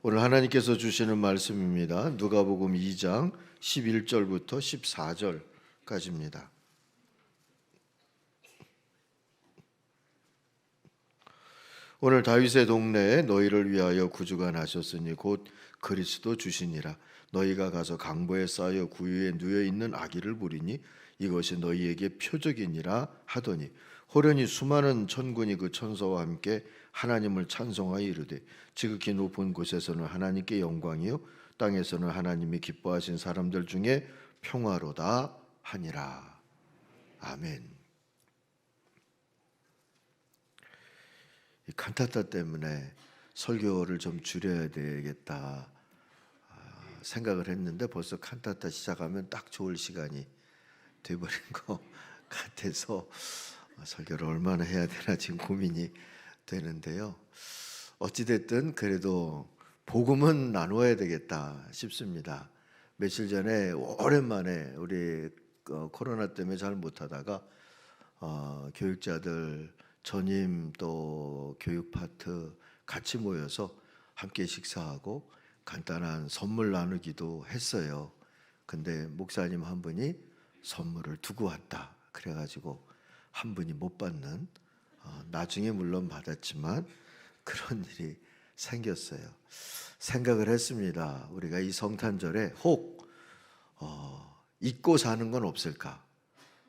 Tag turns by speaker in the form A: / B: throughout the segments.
A: 오늘 하나님께서 주시는 말씀입니다. 누가복음 2장 11절부터 14절까지입니다. 오늘 다윗의 동네에 너희를 위하여 구주가 나셨으니 곧 그리스도 주시니라. 너희가 가서 강보에 쌓여 구유에 누워 있는 아기를 보리니 이것이 너희에게 표적이니라 하더니 호련히 수많은 천군이 그 천사와 함께 하나님을 찬송하여 이르되 지극히 높은 곳에서는 하나님께 영광이요 땅에서는 하나님이 기뻐하신 사람들 중에 평화로다 하니라. 아멘. 이 칸타타 때문에 설교를 좀 줄여야 되겠다 생각을 했는데 벌써 칸타타 시작하면 딱 좋을 시간이 돼버린 것 같아서 설교를 얼마나 해야 되나 지금 고민이 되는데요. 어찌됐든 그래도 복음은 나누어야 되겠다 싶습니다. 며칠 전에 오랜만에 우리 코로나 때문에 잘 못하다가 교육자들 전임 또 교육 파트 같이 모여서 함께 식사하고 간단한 선물 나누기도 했어요. 근데 목사님 한 분이 선물을 두고 왔다 그래가지고 한 분이 못 받는, 나중에 물론 받았지만 그런 일이 생겼어요. 생각을 했습니다. 우리가 이 성탄절에 혹 잊고 사는 건 없을까?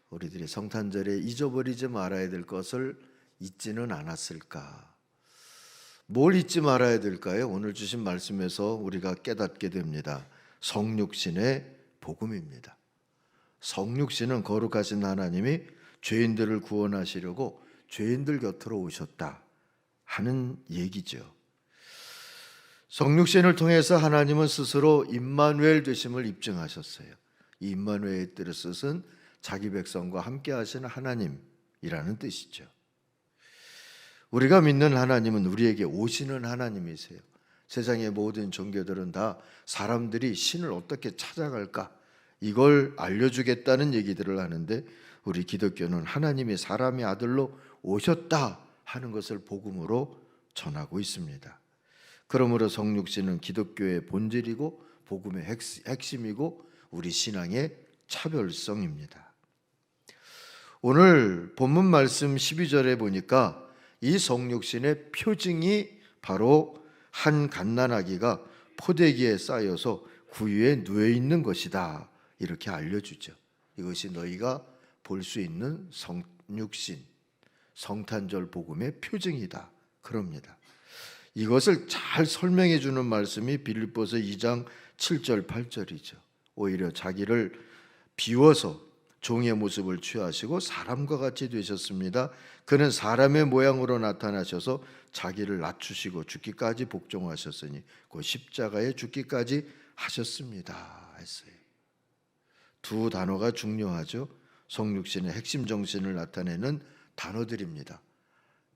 A: 우리들이 성탄절에 잊어버리지 말아야 될 것을 잊지는 않았을까? 뭘 잊지 말아야 될까요? 오늘 주신 말씀에서 우리가 깨닫게 됩니다. 성육신의 복음입니다. 성육신은 거룩하신 하나님이 죄인들을 구원하시려고 죄인들 곁으로 오셨다 하는 얘기죠. 성육신을 통해서 하나님은 스스로 임마누엘 되심을 입증하셨어요. 이 임마누엘의 뜻은 자기 백성과 함께 하시는 하나님이라는 뜻이죠. 우리가 믿는 하나님은 우리에게 오시는 하나님이세요. 세상의 모든 종교들은 다 사람들이 신을 어떻게 찾아갈까 이걸 알려주겠다는 얘기들을 하는데 우리 기독교는 하나님이 사람의 아들로 오셨다 하는 것을 복음으로 전하고 있습니다. 그러므로 성육신은 기독교의 본질이고 복음의 핵심이고 우리 신앙의 차별성입니다. 오늘 본문 말씀 12절에 보니까 이 성육신의 표징이 바로 한 갓난아기가 포대기에 쌓여서 구유에 누워 있는 것이다 이렇게 알려주죠. 이것이 너희가 볼 수 있는 성육신, 성탄절 복음의 표징이다 그럽니다. 이것을 잘 설명해 주는 말씀이 빌립보서 2장 7절 8절이죠. 오히려 자기를 비워서 종의 모습을 취하시고 사람과 같이 되셨습니다. 그는 사람의 모양으로 나타나셔서 자기를 낮추시고 죽기까지 복종하셨으니 그 십자가에 죽기까지 하셨습니다 했어요. 두 단어가 중요하죠. 성육신의 핵심 정신을 나타내는 단어들입니다.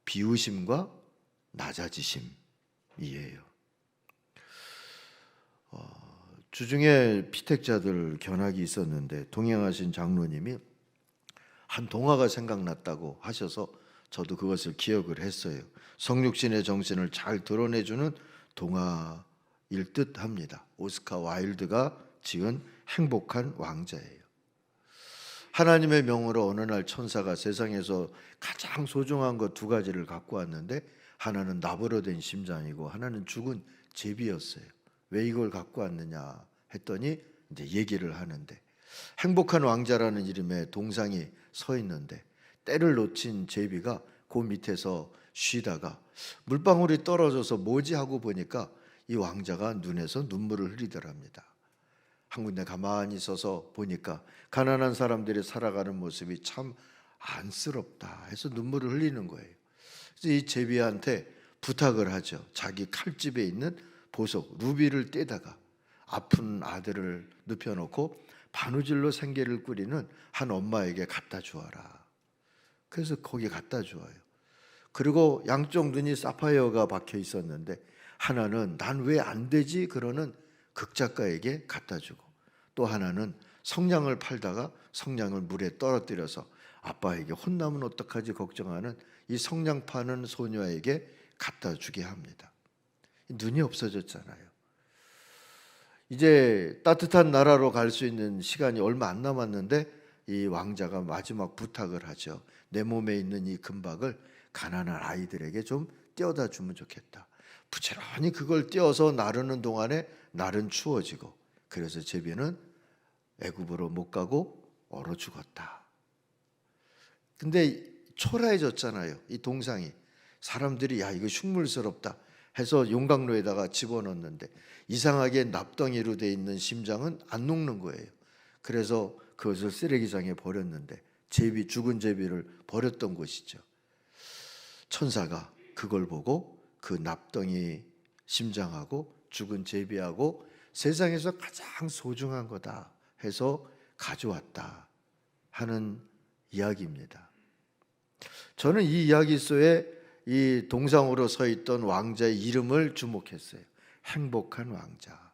A: 비우심과 낮아지심이에요. 주중에 피택자들 견학이 있었는데 동행하신 장로님이 한 동화가 생각났다고 하셔서 저도 그것을 기억을 했어요. 성육신의 정신을 잘 드러내주는 동화일 듯합니다. 오스카 와일드가 지은 행복한 왕자예요. 하나님의 명으로 어느 날 천사가 세상에서 가장 소중한 것 두 가지를 갖고 왔는데 하나는 나부러 된 심장이고 하나는 죽은 제비였어요. 왜 이걸 갖고 왔느냐 했더니 이제 얘기를 하는데 행복한 왕자라는 이름의 동상이 서 있는데 때를 놓친 제비가 그 밑에서 쉬다가 물방울이 떨어져서 뭐지 하고 보니까 이 왕자가 눈에서 눈물을 흘리더랍니다. 한 군데 가만히 서서 보니까 가난한 사람들이 살아가는 모습이 참 안쓰럽다 해서 눈물을 흘리는 거예요. 그래서 이 제비한테 부탁을 하죠. 자기 칼집에 있는 보석 루비를 떼다가 아픈 아들을 눕혀놓고 바느질로 생계를 꾸리는 한 엄마에게 갖다 주어라. 그래서 거기 갖다 주어요. 그리고 양쪽 눈이 사파이어가 박혀 있었는데 하나는 난 왜 안 되지 그러는 극작가에게 갖다 주고 또 하나는 성냥을 팔다가 성냥을 물에 떨어뜨려서 아빠에게 혼나면 어떡하지 걱정하는 이 성냥 파는 소녀에게 갖다 주게 합니다. 눈이 없어졌잖아요. 이제 따뜻한 나라로 갈 수 있는 시간이 얼마 안 남았는데 이 왕자가 마지막 부탁을 하죠. 내 몸에 있는 이 금박을 가난한 아이들에게 좀 떼어다 주면 좋겠다. 부지런히 그걸 떼어서 나르는 동안에 날은 추워지고, 그래서 제비는 애굽으로 못 가고 얼어 죽었다. 근데 초라해졌잖아요, 이 동상이. 사람들이 야, 이거 흉물스럽다 해서 용광로에다가 집어넣는데 이상하게 납덩이로 돼 있는 심장은 안 녹는 거예요. 그래서 그것을 쓰레기장에 버렸는데 죽은 제비를 버렸던 곳이죠. 천사가 그걸 보고 그 납덩이 심장하고 죽은 제비하고 세상에서 가장 소중한 거다 해서 가져왔다 하는 이야기입니다. 저는 이 이야기 속에 이 동상으로 서 있던 왕자의 이름을 주목했어요. 행복한 왕자.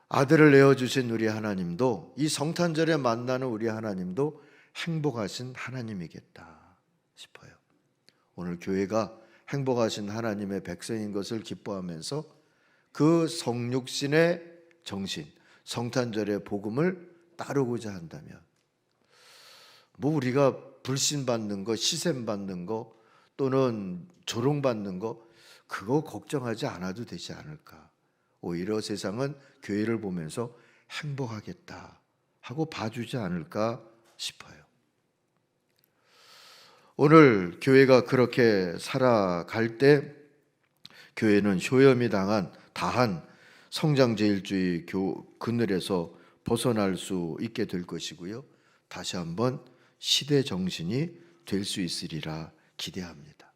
A: 아들을 내어주신 우리 하나님도, 이 성탄절에 만나는 우리 하나님도 행복하신 하나님이겠다 싶어요. 오늘 교회가 행복하신 하나님의 백성인 것을 기뻐하면서 그 성육신의 정신, 성탄절의 복음을 따르고자 한다면, 뭐 우리가 불신받는 거, 시샘받는 거, 또는 조롱받는 거, 그거 걱정하지 않아도 되지 않을까. 오히려 세상은 교회를 보면서 행복하겠다 하고 봐주지 않을까 싶어요. 오늘 교회가 그렇게 살아갈 때 교회는 효염이 다한 성장제일주의 그늘에서 벗어날 수 있게 될 것이고요. 다시 한번 시대 정신이 될 수 있으리라 기대합니다.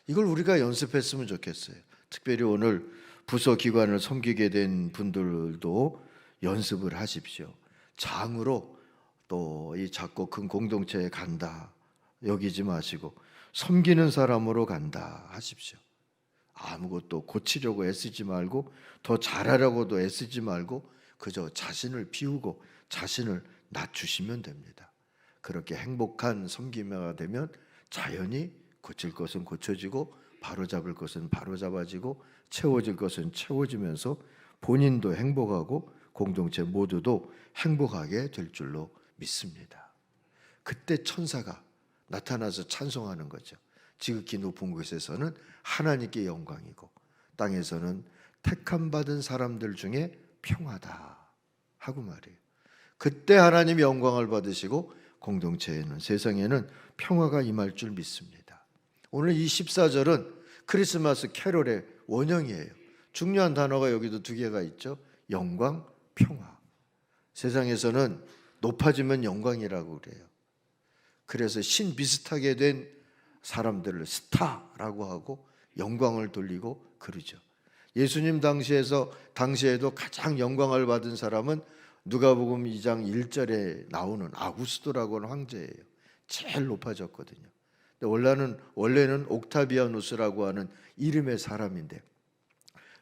A: 이걸 우리가 연습했으면 좋겠어요. 특별히 오늘 부서 기관을 섬기게 된 분들도 연습을 하십시오. 장으로 또 이 작고 큰 공동체에 간다 여기지 마시고 섬기는 사람으로 간다 하십시오. 아무것도 고치려고 애쓰지 말고 더 잘하려고도 애쓰지 말고 그저 자신을 비우고 자신을 낮추시면 됩니다. 그렇게 행복한 섬기며가 되면 자연히 고칠 것은 고쳐지고 바로잡을 것은 바로잡아지고 채워질 것은 채워지면서 본인도 행복하고 공동체 모두도 행복하게 될 줄로 믿습니다. 그때 천사가 나타나서 찬송하는 거죠. 지극히 높은 곳에서는 하나님께 영광이고 땅에서는 택함 받은 사람들 중에 평화다 하고 말이에요. 그때 하나님이 영광을 받으시고 공동체에는, 세상에는 평화가 임할 줄 믿습니다. 오늘 이 14절은 크리스마스 캐롤의 원형이에요. 중요한 단어가 여기도 두 개가 있죠. 영광, 평화. 세상에서는 높아지면 영광이라고 그래요. 그래서 신 비슷하게 된 사람들을 스타라고 하고 영광을 돌리고 그러죠. 예수님 당시에도 가장 영광을 받은 사람은 누가복음 2장 1절에 나오는 아구스도라고 하는 황제예요. 제일 높아졌거든요. 원래는 옥타비아누스라고 하는 이름의 사람인데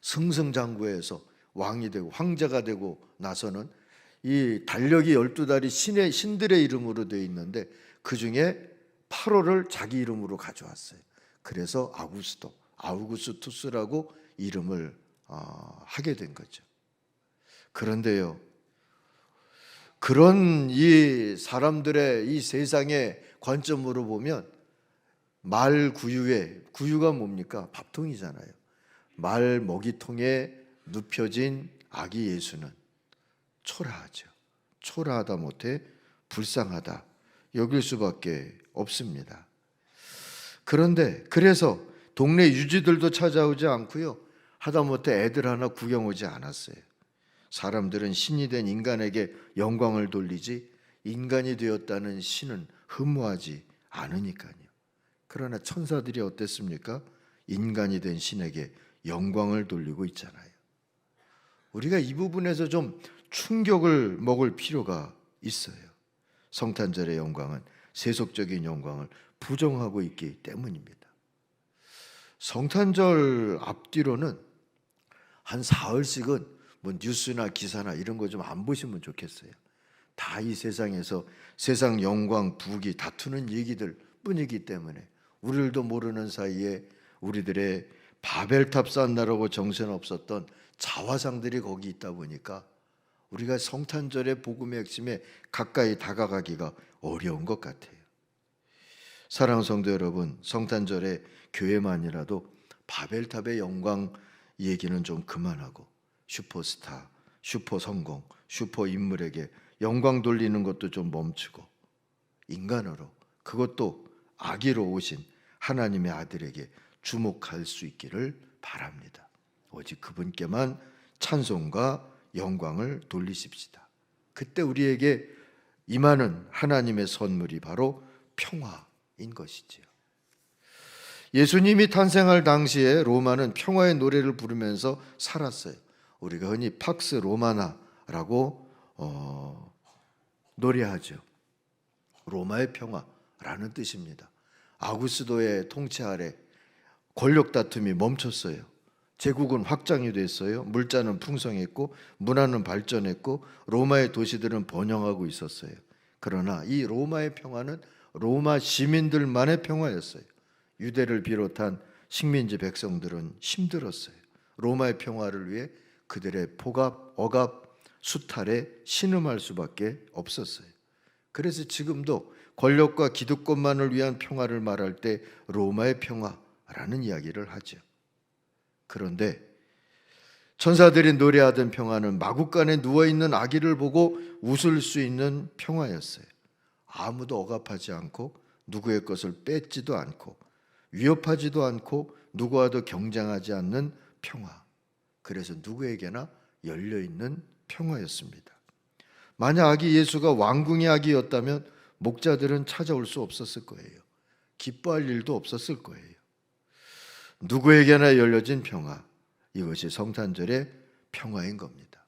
A: 승승장구해서 왕이 되고 황제가 되고 나서는 이 달력이 12달이 신들의 이름으로 되어 있는데 그 중에 8월을 자기 이름으로 가져왔어요. 그래서 아우구스투스라고 이름을 하게 된 거죠. 그런데요, 그런 이 사람들의 이 세상의 관점으로 보면 말 구유가 뭡니까? 밥통이잖아요. 말 먹이통에 눕혀진 아기 예수는 초라하죠. 초라하다 못해 불쌍하다 여길 수밖에 없습니다. 그래서 동네 유지들도 찾아오지 않고요, 하다못해 애들 하나 구경 오지 않았어요. 사람들은 신이 된 인간에게 영광을 돌리지 인간이 되었다는 신은 흠모하지 않으니까요. 그러나 천사들이 어땠습니까? 인간이 된 신에게 영광을 돌리고 있잖아요. 우리가 이 부분에서 좀 충격을 먹을 필요가 있어요. 성탄절의 영광은 세속적인 영광을 부정하고 있기 때문입니다. 성탄절 앞뒤로는 한 사흘씩은 뭐 뉴스나 기사나 이런 거 좀 안 보시면 좋겠어요. 다 이 세상에서 세상 영광, 부귀 다투는 얘기들 뿐이기 때문에 우리들도 모르는 사이에 우리들의 바벨탑 쌓느라고 정신없었던 자화상들이 거기 있다 보니까 우리가 성탄절의 복음의 핵심에 가까이 다가가기가 어려운 것 같아요. 사랑하는 성도 여러분, 성탄절에 교회만이라도 바벨탑의 영광 얘기는 좀 그만하고 슈퍼스타, 슈퍼 성공, 슈퍼 인물에게 영광 돌리는 것도 좀 멈추고 인간으로, 그것도 아기로 오신 하나님의 아들에게 주목할 수 있기를 바랍니다. 오직 그분께만 찬송과 영광을 돌리십시다. 그때 우리에게 임하는 하나님의 선물이 바로 평화인 것이지요. 예수님이 탄생할 당시에 로마는 평화의 노래를 부르면서 살았어요. 우리가 흔히 팍스 로마나라고 노래하죠. 로마의 평화라는 뜻입니다. 아구스도의 통치 아래 권력 다툼이 멈췄어요. 제국은 확장이 됐어요. 물자는 풍성했고 문화는 발전했고 로마의 도시들은 번영하고 있었어요. 그러나 이 로마의 평화는 로마 시민들만의 평화였어요. 유대를 비롯한 식민지 백성들은 힘들었어요. 로마의 평화를 위해 그들의 폭압, 억압, 수탈에 신음할 수밖에 없었어요. 그래서 지금도 권력과 기득권만을 위한 평화를 말할 때 로마의 평화라는 이야기를 하죠. 그런데 천사들이 노래하던 평화는 마구간에 누워있는 아기를 보고 웃을 수 있는 평화였어요. 아무도 억압하지 않고 누구의 것을 뺏지도 않고 위협하지도 않고 누구와도 경쟁하지 않는 평화. 그래서 누구에게나 열려있는 평화였습니다. 만약 아기 예수가 왕궁의 아기였다면 목자들은 찾아올 수 없었을 거예요. 기뻐할 일도 없었을 거예요. 누구에게나 열려진 평화, 이것이 성탄절의 평화인 겁니다.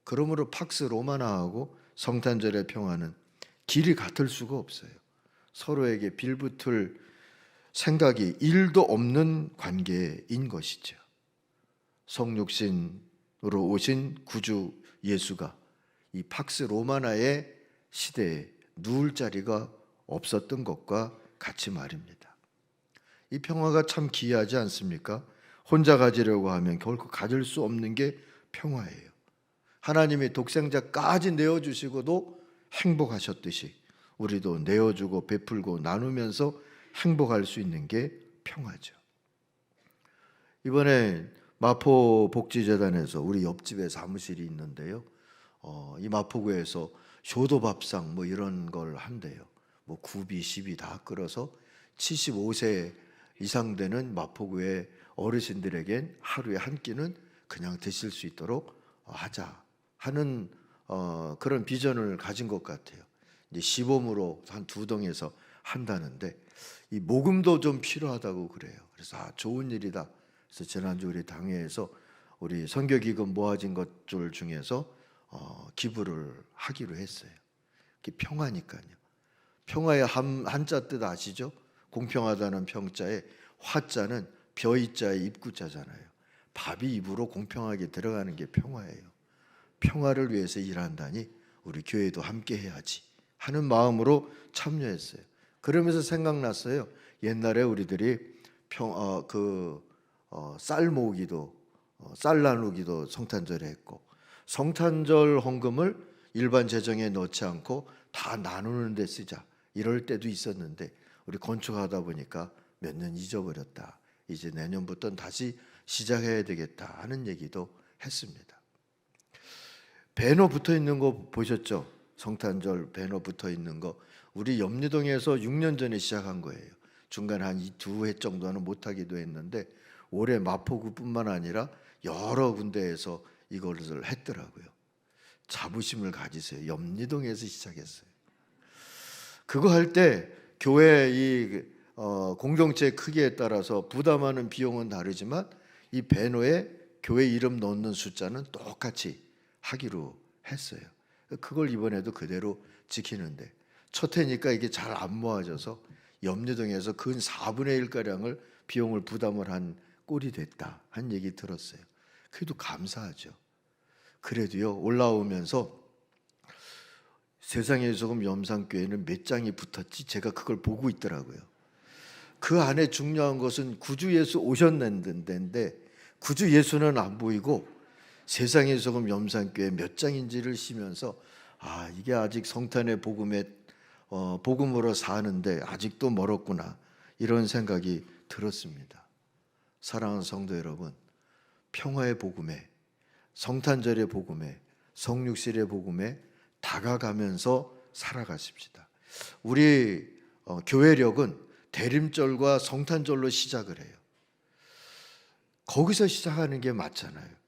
A: 그러므로 팍스 로마나하고 성탄절의 평화는 길이 같을 수가 없어요. 서로에게 빌붙을 생각이 1도 없는 관계인 것이죠. 성육신으로 오신 구주 예수가 이 팍스 로마나의 시대에 누울 자리가 없었던 것과 같이 말입니다. 이 평화가 참 기이하지 않습니까? 혼자 가지려고 하면 결코 가질 수 없는 게 평화예요. 하나님이 독생자까지 내어주시고도 행복하셨듯이 우리도 내어주고 베풀고 나누면서 행복할 수 있는 게 평화죠. 이번에 마포복지재단에서 우리 옆집에 사무실이 있는데요. 이 마포구에서 효도밥상 뭐 이런 걸 한대요. 뭐 구비, 시비 다 끌어서 75세 이상 되는 마포구의 어르신들에겐 하루에 한 끼는 그냥 드실 수 있도록 하자 하는 그런 비전을 가진 것 같아요. 이제 시범으로 한 2동에서 한다는데 이 모금도 좀 필요하다고 그래요. 그래서 좋은 일이다. 그래서 지난주 우리 당회에서 우리 선교기금 모아진 것들 중에서 기부를 하기로 했어요. 그게 평화니까요. 평화의 한자 뜻 아시죠? 공평하다는 평자에 화자는 벼이자의 입구자잖아요. 밥이 입으로 공평하게 들어가는 게 평화예요. 평화를 위해서 일한다니 우리 교회도 함께 해야지 하는 마음으로 참여했어요. 그러면서 생각났어요. 옛날에 우리들이 쌀 모으기도 쌀 나누기도 성탄절에 했고 성탄절 헌금을 일반 재정에 넣지 않고 다 나누는 데 쓰자 이럴 때도 있었는데 우리 건축하다 보니까 몇 년 잊어버렸다. 이제 내년부터는 다시 시작해야 되겠다 하는 얘기도 했습니다. 배너 붙어 있는 거 보셨죠? 성탄절 배너 붙어 있는 거 우리 염리동에서 6년 전에 시작한 거예요. 중간에 한 2회 정도는 못하기도 했는데 올해 마포구뿐만 아니라 여러 군데에서 이것을 했더라고요. 자부심을 가지세요. 염리동에서 시작했어요. 그거 할 때 교회 이 공동체 크기에 따라서 부담하는 비용은 다르지만 이 배너에 교회 이름 넣는 숫자는 똑같이 하기로 했어요. 그걸 이번에도 그대로 지키는데 첫 해니까 이게 잘 안 모아져서 염려동에서 근 4분의 1가량을 비용을 부담을 한 꼴이 됐다 한 얘기 들었어요. 그래도 감사하죠. 그래도요 올라오면서 세상의 소금 염산교회는 몇 장이 붙었지 제가 그걸 보고 있더라고요. 그 안에 중요한 것은 구주 예수 오셨는데 구주 예수는 안 보이고 세상의 소금 염산교회 몇 장인지를 쉬면서 이게 아직 성탄의 복음으로 사는데 아직도 멀었구나, 이런 생각이 들었습니다. 사랑하는 성도 여러분, 평화의 복음에, 성탄절의 복음에, 성육실의 복음에 다가가면서 살아가십시다. 우리 교회력은 대림절과 성탄절로 시작을 해요. 거기서 시작하는 게 맞잖아요.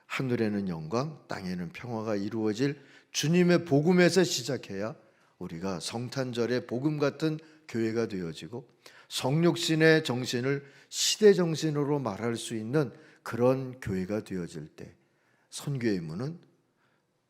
A: 하늘에는 영광, 땅에는 평화가 이루어질 주님의 복음에서 시작해야 우리가 성탄절의 복음 같은 교회가 되어지고 성육신의 정신을 시대 정신으로 말할 수 있는 그런 교회가 되어질 때 선교의 문은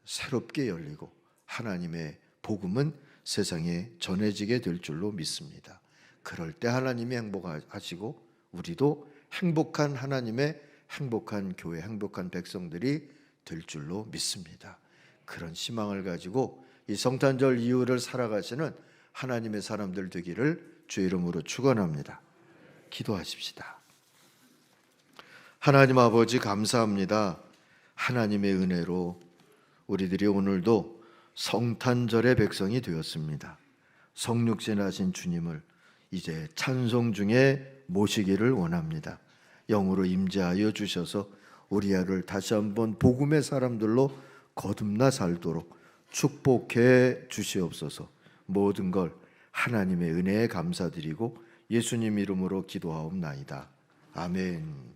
A: 새롭게 열리고 하나님의 복음은 세상에 전해지게 될 줄로 믿습니다. 그럴 때 하나님이 행복하시고 우리도 행복한 하나님의 행복한 교회, 행복한 백성들이 될 줄로 믿습니다. 그런 희망을 가지고 이 성탄절 이후를 살아가시는 하나님의 사람들 되기를 주의 이름으로 축원합니다. 기도하십시다. 하나님 아버지, 감사합니다. 하나님의 은혜로 우리들이 오늘도 성탄절의 백성이 되었습니다. 성육신하신 주님을 이제 찬송 중에 모시기를 원합니다. 영으로 임재하여 주셔서 우리 아를 다시 한번 복음의 사람들로 거듭나 살도록 축복해 주시옵소서. 모든 걸 하나님의 은혜에 감사드리고 예수님 이름으로 기도하옵나이다. 아멘.